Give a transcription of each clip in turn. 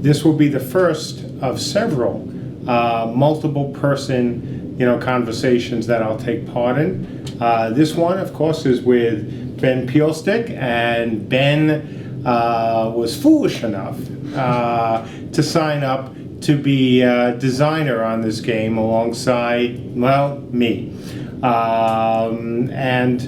this will be the first of several multiple person, conversations that I'll take part in. This one, of course, is with Ben Peelstick, and Ben was foolish enough to sign up to be a designer on this game alongside, me. And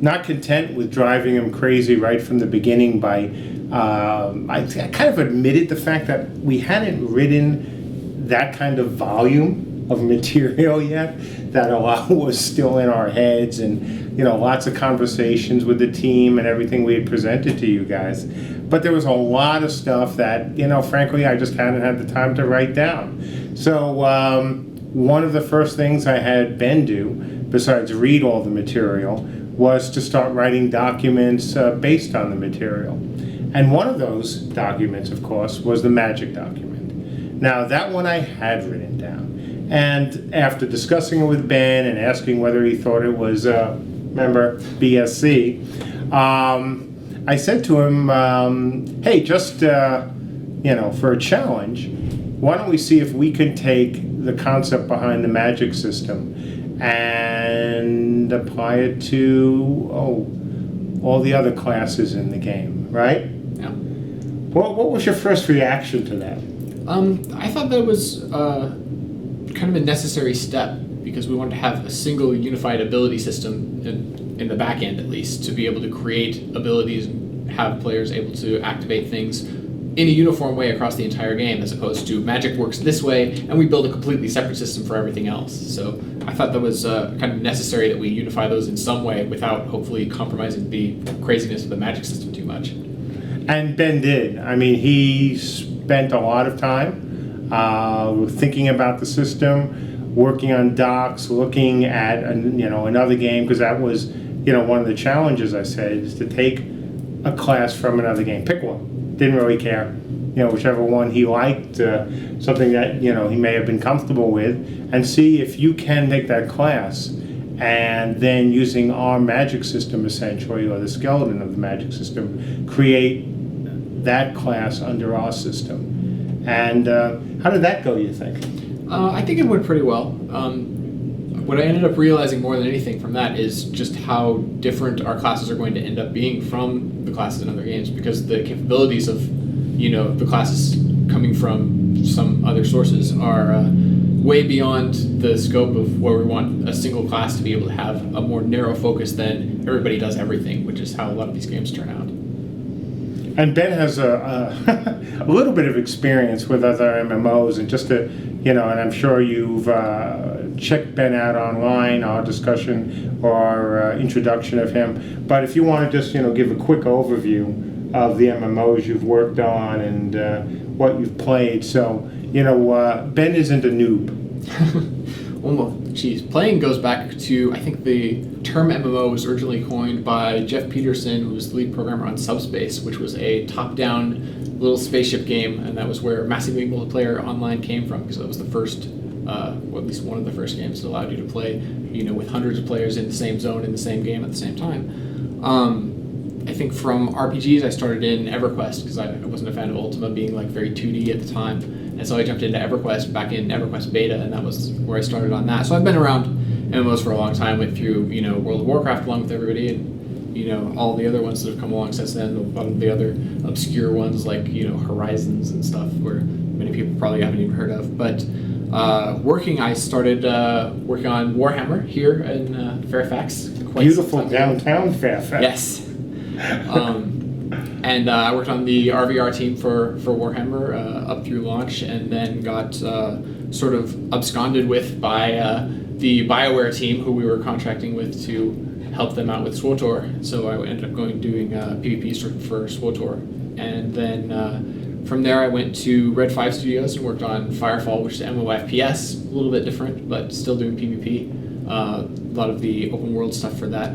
not content with driving him crazy right from the beginning by, I kind of admitted the fact that we hadn't written that kind of volume of material yet, that a lot was still in our heads, and lots of conversations with the team and everything we had presented to you guys. But there was a lot of stuff that, frankly, I just hadn't had the time to write down. So one of the first things I had Ben do, besides read all the material, was to start writing documents based on the material. And one of those documents, of course, was the magic document. Now, that one I had written down. And after discussing it with Ben and asking whether he thought it was, remember, BSC, I said to him, hey, just, for a challenge, why don't we see if we can take the concept behind the magic system and apply it to, all the other classes in the game, right? Yeah. What was your first reaction to that? I thought that was kind of a necessary step, because we wanted to have a single unified ability system in the back end, at least, to be able to create abilities and have players able to activate things in a uniform way across the entire game, as opposed to magic works this way and we build a completely separate system for everything else. So I thought that was kind of necessary that we unify those in some way without hopefully compromising the craziness of the magic system too much. And Ben did. I mean, he spent a lot of time thinking about the system, working on docs, looking at another game, because that was one of the challenges I said, is to take a class from another game. Pick one. Didn't really care. Whichever one he liked, something that he may have been comfortable with, and see if you can make that class, and then using our magic system essentially, or the skeleton of the magic system, create that class under our system. And how did that go, you think? I think it went pretty well. What I ended up realizing more than anything from that is just how different our classes are going to end up being from the classes in other games, because the capabilities of, the classes coming from some other sources are way beyond the scope of where we want a single class to be able to have a more narrow focus than everybody does everything, which is how a lot of these games turn out. And Ben has a little bit of experience with other MMOs, and just to, and I'm sure you've checked Ben out online, our discussion or our introduction of him. But if you want to just, give a quick overview of the MMOs you've worked on and what you've played. So, Ben isn't a noob. Well, geez, playing goes back to, I think the term MMO was originally coined by Jeff Peterson, who was the lead programmer on Subspace, which was a top-down little spaceship game, and that was where massively multiplayer online came from, because that was the first, or at least one of the first games that allowed you to play, with hundreds of players in the same zone in the same game at the same time. I think from RPGs, I started in EverQuest, because I wasn't a fan of Ultima being very 2D at the time. And so I jumped into EverQuest back in EverQuest Beta, and that was where I started on that. So I've been around MMOs for a long time, went through, World of Warcraft along with everybody, and, all the other ones that have come along since then, a lot of the other obscure ones like, Horizons and stuff, where many people probably haven't even heard of. But I started working on Warhammer here in Fairfax. Beautiful downtown Fairfax. Yes. And I worked on the RVR team for Warhammer up through launch, and then got sort of absconded with by the BioWare team, who we were contracting with to help them out with SWTOR. So I ended up doing PvP for SWTOR. And then from there I went to Red 5 Studios and worked on Firefall, which is MMOFPS, a little bit different, but still doing PvP. A lot of the open world stuff for that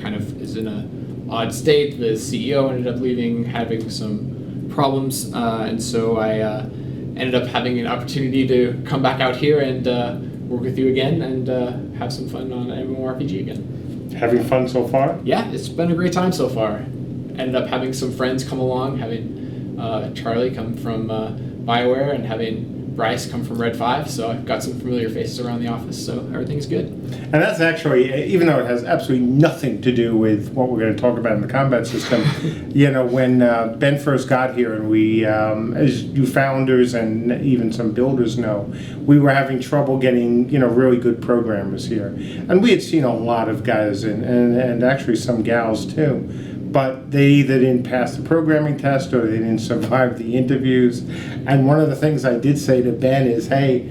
kind of is in a odd state. The CEO ended up leaving, having some problems, and so I ended up having an opportunity to come back out here and work with you again and have some fun on MMORPG again. Having fun so far? Yeah, it's been a great time so far. Ended up having some friends come along, having Charlie come from BioWare and having Bryce come from Red 5, so I've got some familiar faces around the office, so everything's good. And that's actually, even though it has absolutely nothing to do with what we're going to talk about in the combat system, when Ben first got here, and we, as you founders and even some builders know, we were having trouble getting, really good programmers here. And we had seen a lot of guys and actually some gals too. But they either didn't pass the programming test or they didn't survive the interviews. And one of the things I did say to Ben is, hey,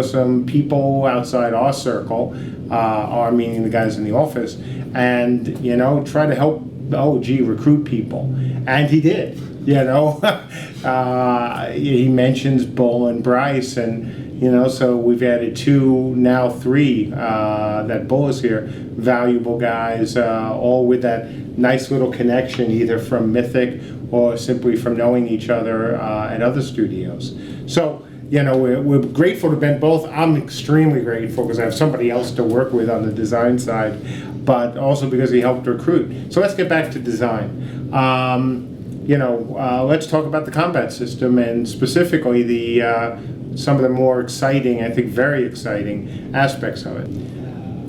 some people outside our circle, our meaning the guys in the office, and, try to help recruit people. And he did, he mentions Bull and Bryce, and, so we've added 2, now 3, that Bull is here, valuable guys, all with that nice little connection, either from Mythic or simply from knowing each other at other studios. So, we're grateful to Ben both. I'm extremely grateful because I have somebody else to work with on the design side, but also because he helped recruit. So let's get back to design. Let's talk about the combat system and specifically some of the more exciting, I think very exciting aspects of it.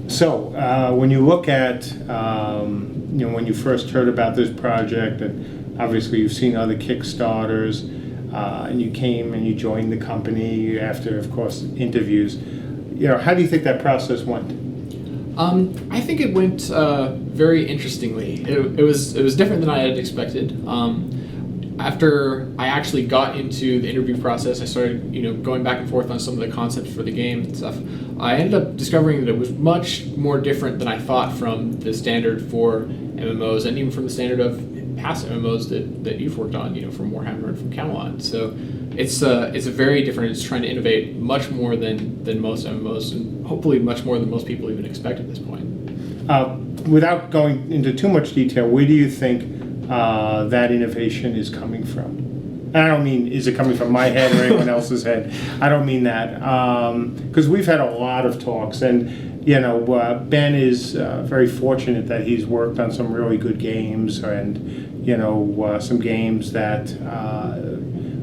So when you look at, when you first heard about this project, and obviously you've seen other Kickstarters, and you came and you joined the company after, of course, interviews, how do you think that process went? I think it went very interestingly. It was different than I had expected. After I actually got into the interview process, I started going back and forth on some of the concepts for the game and stuff. I ended up discovering that it was much more different than I thought from the standard for MMOs and even from the standard of past MMOs that you've worked on, from Warhammer and from Camelot. So it's a very different. It's trying to innovate much more than most MMOs, and hopefully much more than most people even expect at this point. Without going into too much detail, where do you think that innovation is coming from? And I don't mean, is it coming from my head or anyone else's head? I don't mean that. Because we've had a lot of talks, and, Ben is very fortunate that he's worked on some really good games and, some games that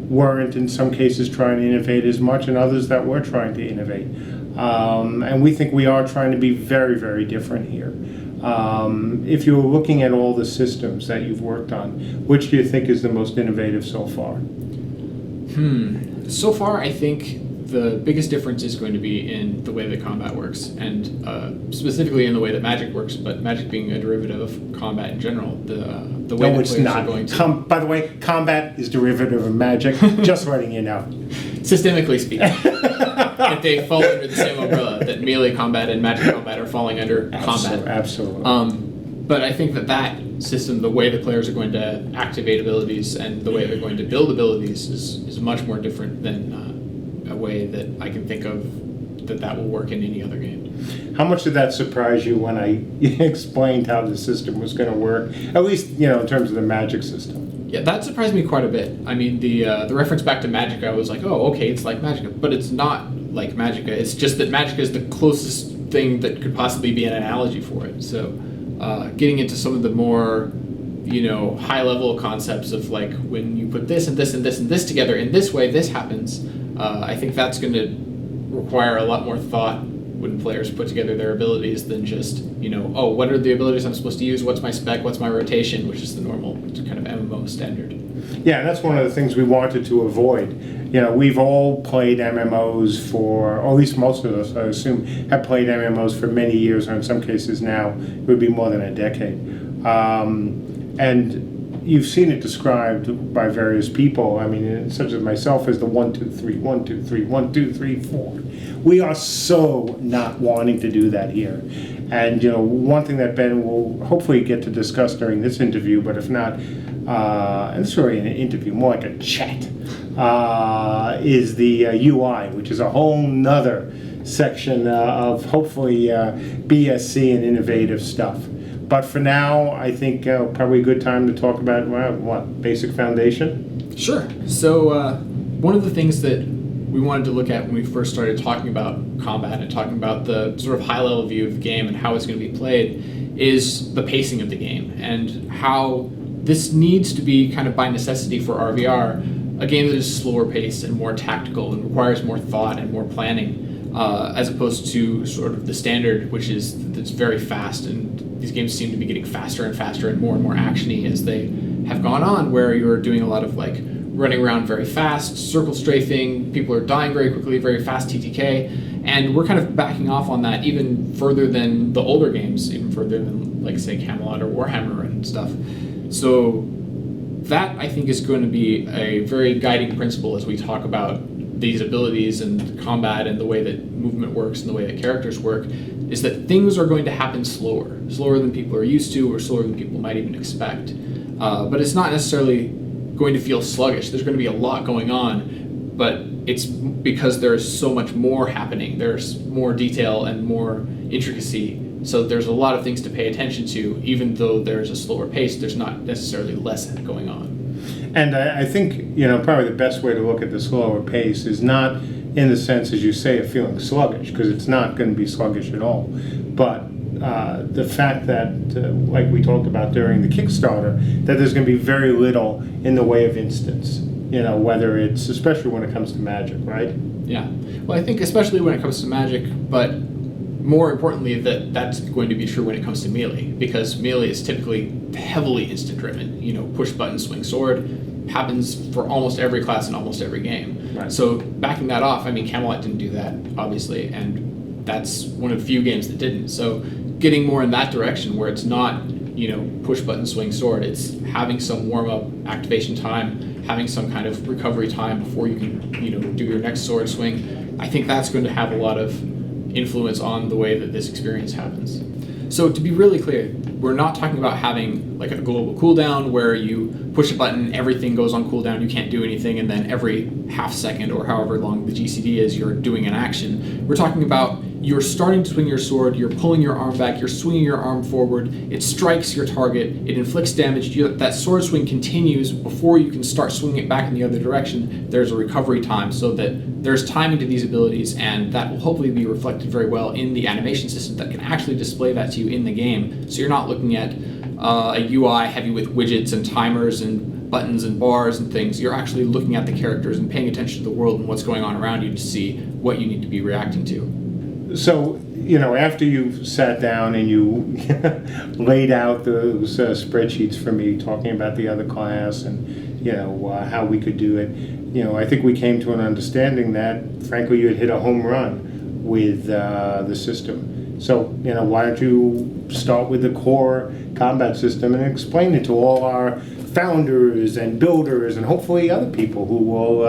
weren't in some cases trying to innovate as much, and others that were trying to innovate. And we think we are trying to be very, very different here. If you're looking at all the systems that you've worked on, which do you think is the most innovative so far? So far, I think the biggest difference is going to be in the way that combat works, and specifically in the way that Magic works, but Magic being a derivative of combat in general. The way that players are going to... By the way, combat is derivative of Magic, just letting you know. Systemically speaking. If they fall under the same umbrella, that melee combat and magic combat are falling under combat. Absolutely. But I think that system, the way the players are going to activate abilities and the way they're going to build abilities is much more different than a way that I can think of that will work in any other game. How much did that surprise you when I explained how the system was going to work, at least in terms of the Magic system? Yeah, that surprised me quite a bit. I mean, the reference back to Magicka, I was like, oh, okay, it's like Magicka, but it's not like Magicka. It's just that Magicka is the closest thing that could possibly be an analogy for it. So getting into some of the more, high-level concepts of like when you put this and this and this and this together in this way, this happens. I think that's going to require a lot more thought when players put together their abilities than just, what are the abilities I'm supposed to use? What's my spec? What's my rotation? Which is the normal kind of MMO standard. Yeah, that's one of the things we wanted to avoid. We've all played MMOs for, or at least most of us, I assume, have played MMOs for many years, or in some cases now, it would be more than a decade. And you've seen it described by various people, such as myself, as the 1, 2, 3, 1, 2, 3, 1, 2, 3, 4. We are so not wanting to do that here. And, one thing that Ben will hopefully get to discuss during this interview, but if not, and it's really an interview, more like a chat, is the UI, which is a whole nother section of hopefully BSC and innovative stuff. But for now, I think probably a good time to talk about, basic foundation? Sure. So one of the things that we wanted to look at when we first started talking about combat and talking about the sort of high-level view of the game and how it's going to be played is the pacing of the game and how this needs to be kind of by necessity for RVR, a game that is slower paced and more tactical and requires more thought and more planning, as opposed to sort of the standard, which is that's very fast, and these games seem to be getting faster and faster and more actiony as they have gone on, where you're doing a lot of like running around very fast, circle strafing, people are dying very quickly, very fast TTK, and we're kind of backing off on that even further than the older games, even further than like say Camelot or Warhammer and stuff. So that I think is going to be a very guiding principle as we talk about these abilities and combat and the way that movement works and the way that characters work, is that things are going to happen slower than people are used to or slower than people might even expect. But it's not necessarily going to feel sluggish. There's going to be a lot going on, but it's because there's so much more happening. There's more detail and more intricacy. So there's a lot of things to pay attention to, even though there's a slower pace, there's not necessarily less going on. And I think, probably the best way to look at the slower pace is not in the sense, as you say, of feeling sluggish, because it's not going to be sluggish at all. But the fact that, like we talked about during the Kickstarter, that there's going to be very little in the way of instance, whether it's, especially when it comes to Magic, right? Yeah. Well, I think especially when it comes to Magic, but more importantly, that's going to be true when it comes to Melee, because Melee is typically heavily instant driven. Push button, swing sword happens for almost every class in almost every game. Right. So backing that off, Camelot didn't do that, obviously, and that's one of the few games that didn't. So getting more in that direction where it's not, push button, swing sword, it's having some warm up activation time, having some kind of recovery time before you can, do your next sword swing. I think that's going to have a lot of influence on the way that this experience happens. So to be really clear, we're not talking about having like a global cooldown where you push a button, everything goes on cooldown, you can't do anything, and then every half second or however long the GCD is, you're doing an action. We're talking about you're starting to swing your sword, you're pulling your arm back, you're swinging your arm forward, it strikes your target, it inflicts damage, that sword swing continues before you can start swinging it back in the other direction. There's a recovery time so that there's timing to these abilities, and that will hopefully be reflected very well in the animation system that can actually display that to you in the game. So you're not looking at a UI heavy with widgets and timers and buttons and bars and things. You're actually looking at the characters and paying attention to the world and what's going on around you to see what you need to be reacting to. So, after you sat down and you laid out those spreadsheets for me, talking about the other class and, how we could do it, I think we came to an understanding that, frankly, you had hit a home run with the system. So, why don't you start with the core combat system and explain it to all our founders and builders and hopefully other people who will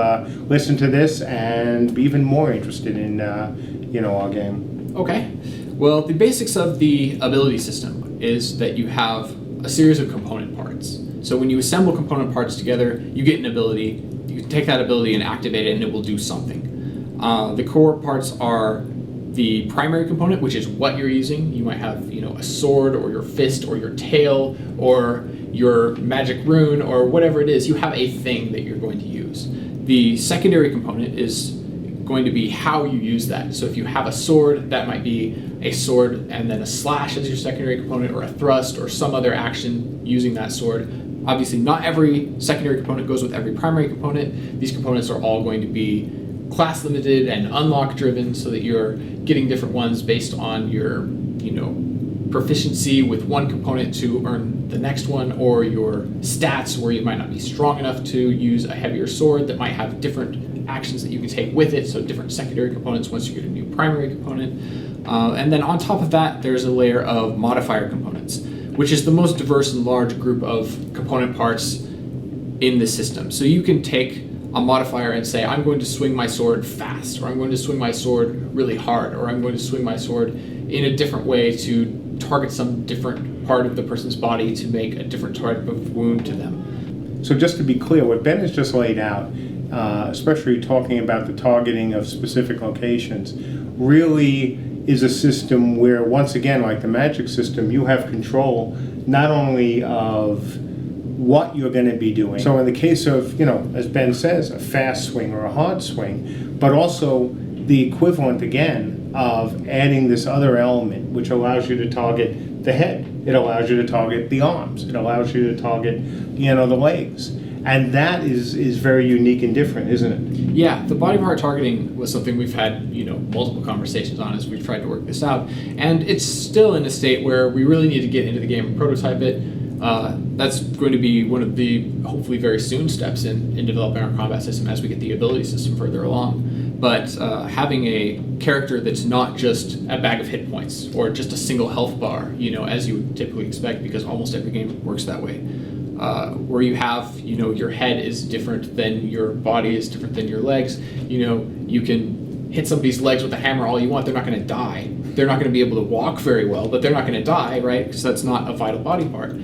listen to this and be even more interested in our game. Okay. Well, the basics of the ability system is that you have a series of component parts. So when you assemble component parts together, you get an ability. You can take that ability and activate it, and it will do something. The core parts are the primary component, which is what you're using. You might have, a sword or your fist or your tail or your magic rune or whatever it is. You have a thing that you're going to use. The secondary component is going to be how you use that. So if you have a sword, that might be a sword and then a slash as your secondary component, or a thrust or some other action using that sword. Obviously, not every secondary component goes with every primary component. These components are all going to be class limited and unlock driven so that you're getting different ones based on your, proficiency with one component to earn the next one, or your stats where you might not be strong enough to use a heavier sword that might have different actions that you can take with it, so different secondary components once you get a new primary component. And then on top of that, there's a layer of modifier components, which is the most diverse and large group of component parts in the system. So you can take a modifier and say, I'm going to swing my sword fast, or I'm going to swing my sword really hard, or I'm going to swing my sword in a different way to target some different part of the person's body to make a different type of wound to them. So just to be clear, what Ben has just laid out, especially talking about the targeting of specific locations, really is a system where, once again, like the Magic system, you have control not only of what you're going to be doing. So in the case of, as Ben says, a fast swing or a hard swing, but also the equivalent, again, of adding this other element, which allows you to target the head. It allows you to target the arms. It allows you to target, the legs. And that is very unique and different, isn't it? Yeah, the body part targeting was something we've had, multiple conversations on as we've tried to work this out. And it's still in a state where we really need to get into the game and prototype it. That's going to be one of the, hopefully very soon, steps in developing our combat system as we get the ability system further along. But having a character that's not just a bag of hit points or just a single health bar, as you would typically expect, because almost every game works that way. Where you have, your head is different than your body is different than your legs. You can hit somebody's legs with a hammer all you want. They're not going to die. They're not going to be able to walk very well, but they're not going to die, right? Because that's not a vital body part.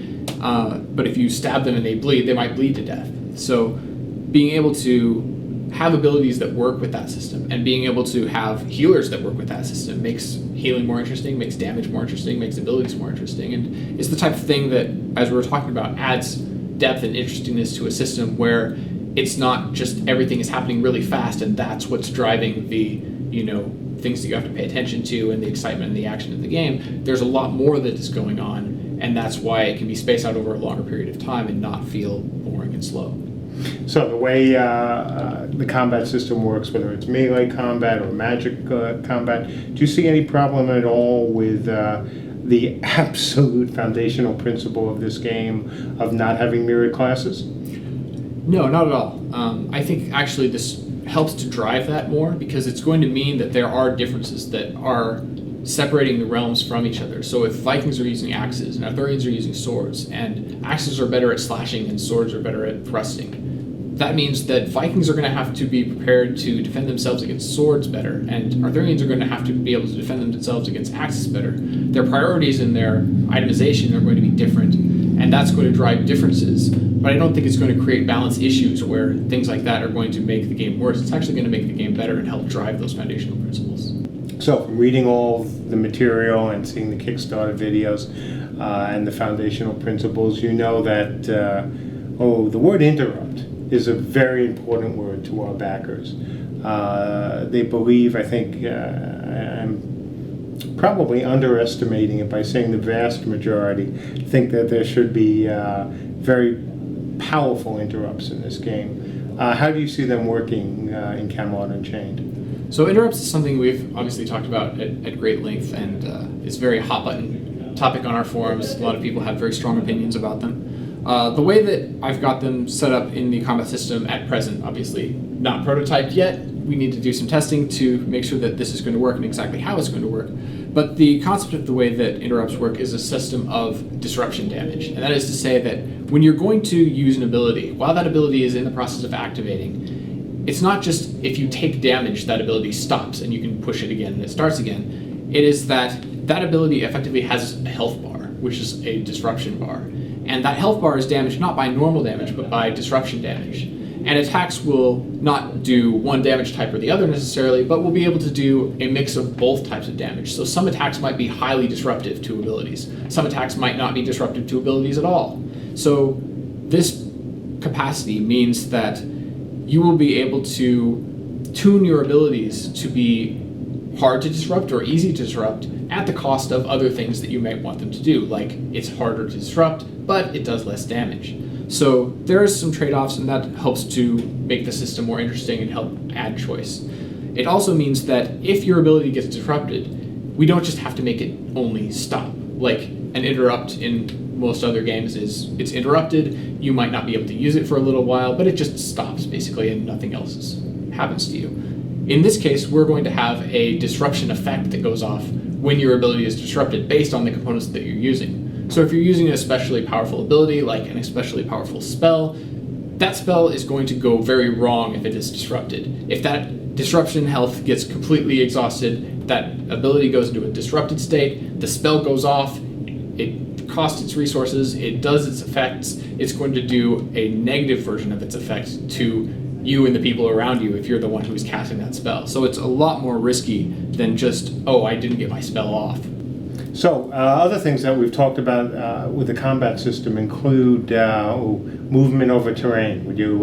But if you stab them and they bleed, they might bleed to death. So being able to have abilities that work with that system and being able to have healers that work with that system makes healing more interesting, makes damage more interesting, makes abilities more interesting. And it's the type of thing that, as we were talking about, adds depth and interestingness to a system where it's not just everything is happening really fast and that's what's driving the, things that you have to pay attention to and the excitement and the action of the game. There's a lot more that is going on, and that's why it can be spaced out over a longer period of time and not feel boring and slow. So the way the combat system works, whether it's melee combat or magic combat, do you see any problem at all with the absolute foundational principle of this game of not having mirrored classes? No, not at all. I think actually this helps to drive that more because it's going to mean that there are differences that are separating the realms from each other. So if Vikings are using axes and Arthurians are using swords, and axes are better at slashing and swords are better at thrusting, that means that Vikings are going to have to be prepared to defend themselves against swords better, and Arthurians are going to have to be able to defend themselves against axes better. Their priorities and their itemization are going to be different, and that's going to drive differences. But I don't think it's going to create balance issues where things like that are going to make the game worse. It's actually going to make the game better and help drive those foundational principles. So from reading all the material and seeing the Kickstarter videos and the foundational principles, you know that, the word interrupt is a very important word to our backers. They believe, I think, I'm probably underestimating it by saying the vast majority think that there should be very powerful interrupts in this game. How do you see them working in Camelot Unchained? So interrupts is something we've obviously talked about at great length, and it's a very hot button topic on our forums. A lot of people have very strong opinions about them. The way that I've got them set up in the combat system at present, obviously not prototyped yet. We need to do some testing to make sure that this is going to work and exactly how it's going to work. But the concept of the way that interrupts work is a system of disruption damage. And that is to say that when you're going to use an ability, while that ability is in the process of activating, it's not just if you take damage, that ability stops and you can push it again and it starts again. It is that that ability effectively has a health bar, which is a disruption bar. And that health bar is damaged not by normal damage, but by disruption damage. And attacks will not do one damage type or the other necessarily, but will be able to do a mix of both types of damage. So some attacks might be highly disruptive to abilities. Some attacks might not be disruptive to abilities at all. So this capacity means that you will be able to tune your abilities to be hard to disrupt or easy to disrupt at the cost of other things that you might want them to do, like it's harder to disrupt, but it does less damage. So there are some trade-offs, and that helps to make the system more interesting and help add choice. It also means that if your ability gets disrupted, we don't just have to make it only stop. Like an interrupt in most other games is, it's interrupted, you might not be able to use it for a little while, but it just stops basically and nothing else happens to you. In this case, we're going to have a disruption effect that goes off when your ability is disrupted based on the components that you're using. So if you're using an especially powerful ability, like an especially powerful spell, that spell is going to go very wrong if it is disrupted. If that disruption health gets completely exhausted, that ability goes into a disrupted state, the spell goes off, it costs its resources, it does its effects, it's going to do a negative version of its effect to you and the people around you if you're the one who's casting that spell. So it's a lot more risky than just, oh, I didn't get my spell off. So other things that we've talked about with the combat system include movement over terrain. Would you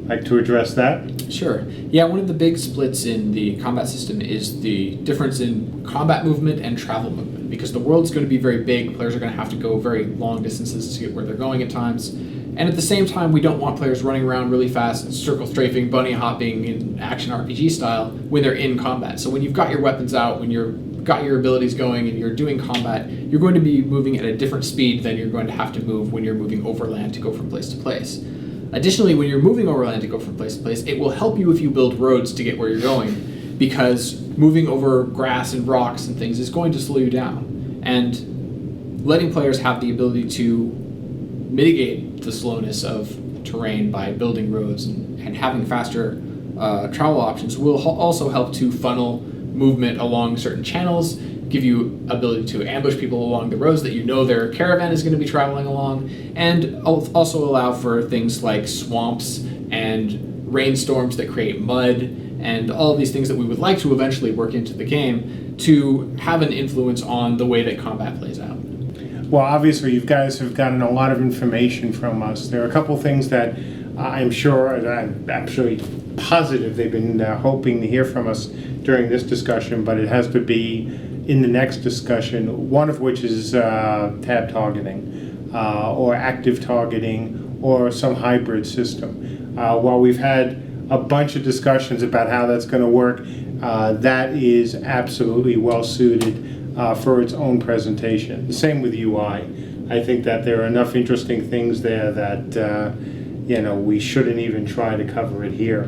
like to address that? Sure. Yeah, one of the big splits in the combat system is the difference in combat movement and travel movement, because the world's going to be very big. Players are going to have to go very long distances to get where they're going at times. And at the same time, we don't want players running around really fast, circle strafing, bunny hopping in action RPG style when they're in combat. So when you've got your weapons out, when you've got your abilities going and you're doing combat, you're going to be moving at a different speed than you're going to have to move when you're moving overland to go from place to place. Additionally, when you're moving overland to go from place to place, it will help you if you build roads to get where you're going, because moving over grass and rocks and things is going to slow you down. And letting players have the ability to mitigate the slowness of terrain by building roads and having faster travel options will also help to funnel movement along certain channels, give you ability to ambush people along the roads that you know their caravan is going to be traveling along, and also allow for things like swamps and rainstorms that create mud and all these things that we would like to eventually work into the game to have an influence on the way that combat plays out. Well, obviously, you guys have gotten a lot of information from us. There are a couple things that I'm sure, and I'm actually positive they've been hoping to hear from us during this discussion, but it has to be in the next discussion, one of which is tab targeting or active targeting or some hybrid system. While we've had a bunch of discussions about how that's going to work, that is absolutely well suited for its own presentation. The same with UI. I think that there are enough interesting things there that we shouldn't even try to cover it here.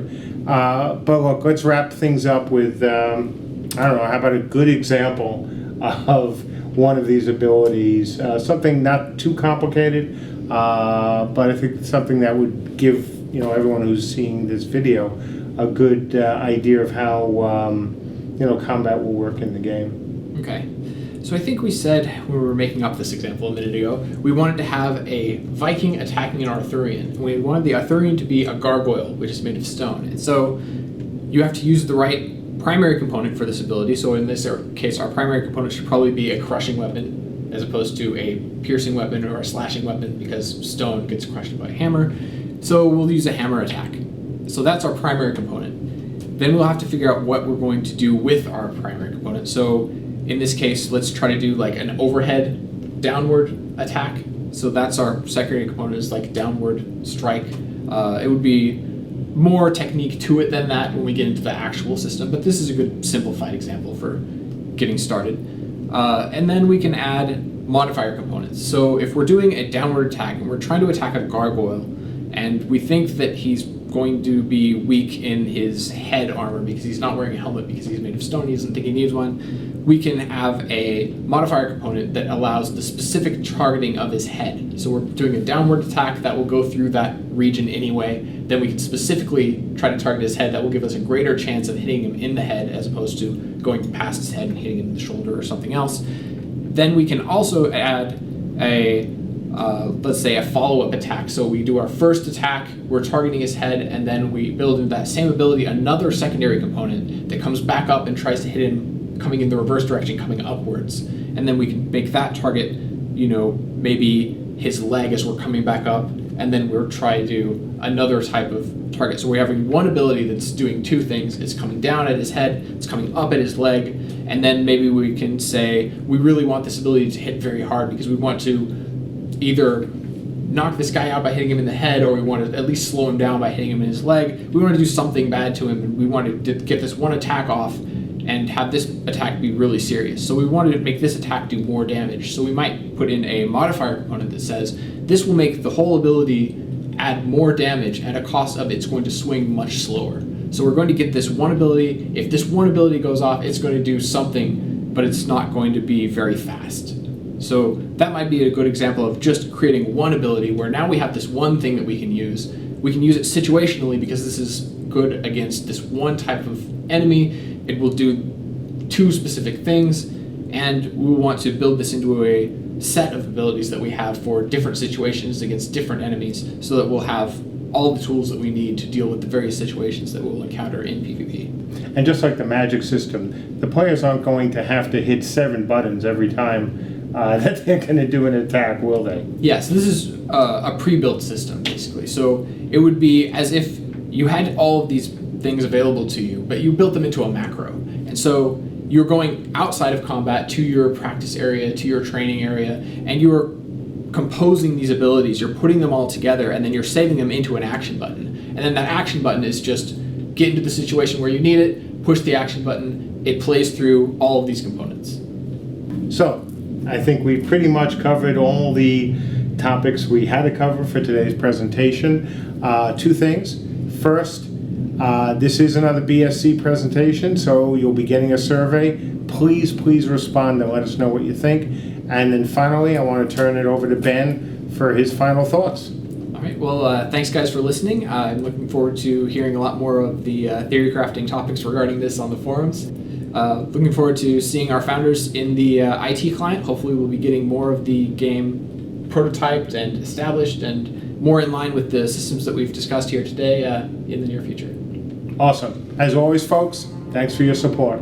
But look, let's wrap things up with I don't know. How about a good example of one of these abilities? Something not too complicated, but I think something that would give everyone who's seeing this video a good idea of how combat will work in the game. Okay. So I think we said when we were making up this example a minute ago, we wanted to have a Viking attacking an Arthurian. We wanted the Arthurian to be a gargoyle, which is made of stone. And so you have to use the right primary component for this ability. So in this case, our primary component should probably be a crushing weapon as opposed to a piercing weapon or a slashing weapon, because stone gets crushed by a hammer. So we'll use a hammer attack. So that's our primary component. Then we'll have to figure out what we're going to do with our primary component. So in this case, let's try to do like an overhead downward attack. So that's our secondary component, is like downward strike. It would be more technique to it than that when we get into the actual system, but this is a good simplified example for getting started. And then we can add modifier components. So if we're doing a downward attack and we're trying to attack a gargoyle, and we think that he's going to be weak in his head armor because he's not wearing a helmet because he's made of stone, he doesn't think he needs one, we can have a modifier component that allows the specific targeting of his head. So we're doing a downward attack that will go through that region anyway. Then we can specifically try to target his head. That will give us a greater chance of hitting him in the head as opposed to going past his head and hitting him in the shoulder or something else. Then we can also add let's say a follow-up attack. So we do our first attack, we're targeting his head, and then we build into that same ability another secondary component that comes back up and tries to hit him coming in the reverse direction, coming upwards. And then we can make that target, maybe his leg as we're coming back up, and then we'll try to do another type of target. So we're having one ability that's doing two things. It's coming down at his head, it's coming up at his leg, and then maybe we can say we really want this ability to hit very hard because we want to either knock this guy out by hitting him in the head, or we want to at least slow him down by hitting him in his leg. We want to do something bad to him, and we want to get this one attack off and have this attack be really serious. So we wanted to make this attack do more damage. So we might put in a modifier component that says this will make the whole ability add more damage at a cost of it's going to swing much slower. So we're going to get this one ability. If this one ability goes off, it's going to do something, but it's not going to be very fast. So that might be a good example of just creating one ability where now we have this one thing that we can use. We can use it situationally because this is good against this one type of enemy. It will do two specific things, and we want to build this into a set of abilities that we have for different situations against different enemies, so that we'll have all the tools that we need to deal with the various situations that we'll encounter in PvP. And just like the magic system, the players aren't going to have to hit 7 buttons every time that they're going to do an attack, will they? Yes, this is a pre-built system, basically. So it would be as if you had all of these things available to you, but you built them into a macro. And so you're going outside of combat to your practice area, to your training area, and you're composing these abilities, you're putting them all together, and then you're saving them into an action button. And then that action button is just get into the situation where you need it, push the action button, it plays through all of these components. So, I think we pretty much covered all the topics we had to cover for today's presentation. Two things. First, this is another BSC presentation, so you'll be getting a survey. Please respond and let us know what you think. And then finally, I want to turn it over to Ben for his final thoughts. All right, well, thanks guys for listening. I'm looking forward to hearing a lot more of the theory crafting topics regarding this on the forums. Looking forward to seeing our founders in the IT client. Hopefully we'll be getting more of the game prototyped and established and more in line with the systems that we've discussed here today in the near future. Awesome. As always, folks, thanks for your support.